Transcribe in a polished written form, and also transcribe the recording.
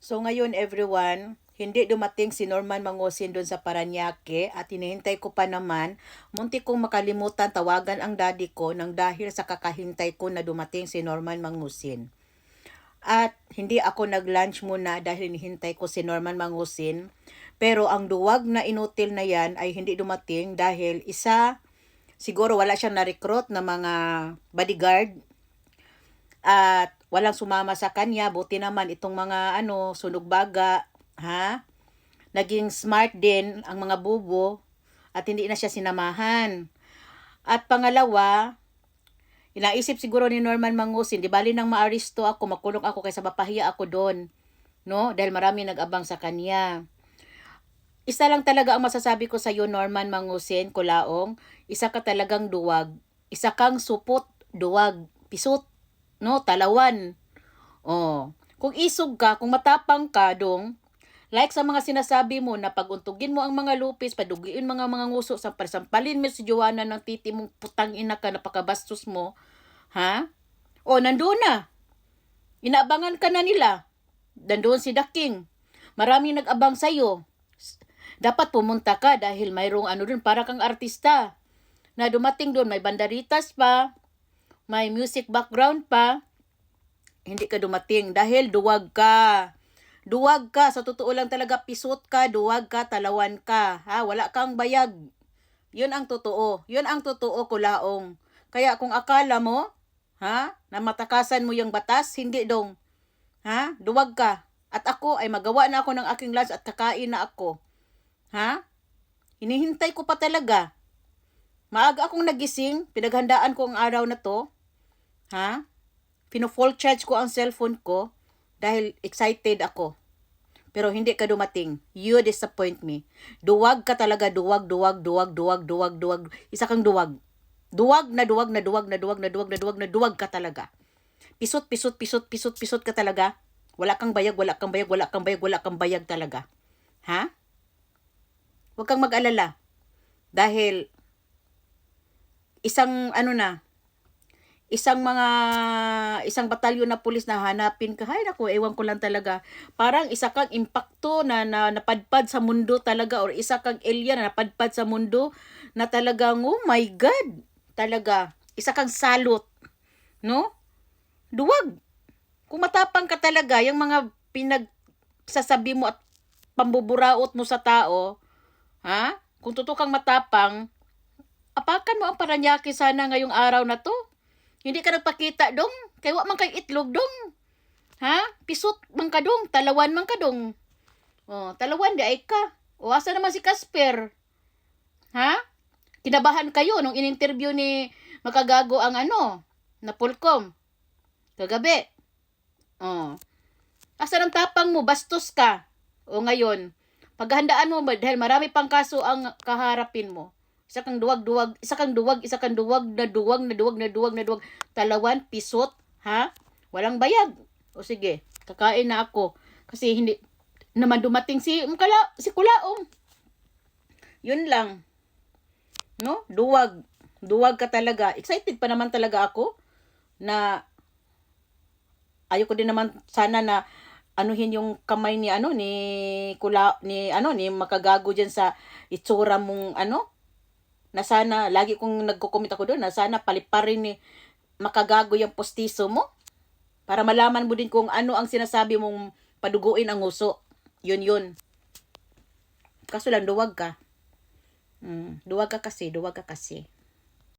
So ngayon everyone, hindi dumating si Norman Mangusin doon sa Paranaque at hinihintay ko pa naman, muntik kong makalimutan tawagan ang daddy ko nang dahil sa kakahintay ko na dumating si Norman Mangusin. At hindi ako nag-lunch muna dahil hinihintay ko si Norman Mangusin. Pero ang duwag na inutil na yan ay hindi dumating dahil siguro wala siyang na-recruit na mga bodyguard at walang sumama sa kanya. Buti naman itong mga sunog baga, ha? Naging smart din ang mga bubo at hindi na siya sinamahan. At pangalawa, inaisip siguro ni Norman Mangusin, di bali nang maaresto ako, makulong ako kaysa mapahiya ako doon. No? Dahil marami nag-abang sa kanya. Isa lang talaga ang masasabi ko sa iyo, Norman Mangusin, Kulaong. Isa ka talagang duwag. Isa kang supot, duwag, pisot, no? Talawan. Oh. Kung isog ka, kung matapang ka, dong, like sa mga sinasabi mo na paguntugin mo ang mga lupis, padugiin mga nguso, sampalin mo si Joanna ng titi mong putang ina ka, napakabastos mo, ha? O, nandoon na. Inaabangan ka na nila. Nandoon si The King. Maraming nag-abang sa'yo. Dapat pumunta ka dahil mayroong dun, para kang artista. Na dumating doon, may bandaritas pa, may music background pa. Hindi ka dumating dahil duwag ka. Duwag ka, sa totoo lang talaga, pisot ka, duwag ka, talawan ka. Ha? Wala kang bayag. Yun ang totoo. Yun ang totoo, Kulaong. Kaya kung akala mo, ha, na matakasan mo yung batas, hindi dong. Ha? Duwag ka. At ako ay magawa na ako ng aking lunch at kakain na ako. Ha? Hinihintay ko pa talaga. Maaga akong nagising, pinaghandaan ko ang araw na to. Ha? Pino-full charge ko ang cellphone ko dahil excited ako. Pero hindi ka dumating. You disappoint me. Duwag ka talaga, duwag. Isa kang duwag. Duwag ka talaga. Pisot ka talaga. Wala kang bayag talaga. Ha? Huwag kang mag-alala. Dahil isang isang batalyon na pulis na hanapin ka. Hay naku, ewan ko lang talaga. Parang isa kang impacto na napadpad sa mundo talaga, or isa kang alien na napadpad sa mundo na talagang, oh my God, talaga. Isa kang salot. No? Duwag. Kung matapang ka talaga, yung mga pinagsasabi mo at pambuburaot mo sa tao, ha? Kung totoo kang matapang, apakan mo ang Paranaque sana ngayong araw na to. Hindi ka nagpakita dong. Kaya wa man kay itlog dong. Ha? Pisot man ka dong. Talawan man ka dong. Oh, talawan di ay ka. O asa naman si Casper? Ha? Kinabahan kayo nung in-interview ni Makagago ang na Pulcom. Kagabi. Oh. Asa ng tapang mo? Bastos ka. O ngayon, paghandaan mo dahil marami pang kaso ang kaharapin mo. Isa kang duwag. Talawan, pisot, ha? Walang bayag. O sige, kakain na ako. Kasi hindi naman dumating si Kulaong. Yun lang. No? Duwag. Duwag ka talaga. Excited pa naman talaga ako na ayoko din naman sana na anuhin yung kamay ni ni Makagago diyan sa itsura mong na sana, lagi kong nagko-comment ako doon, na sana paliparin ni Makagago yung postiso mo para malaman mo din kung ano ang sinasabi mong paduguin ang nguso. Yun. Kaso lang, duwag ka. Duwag ka kasi.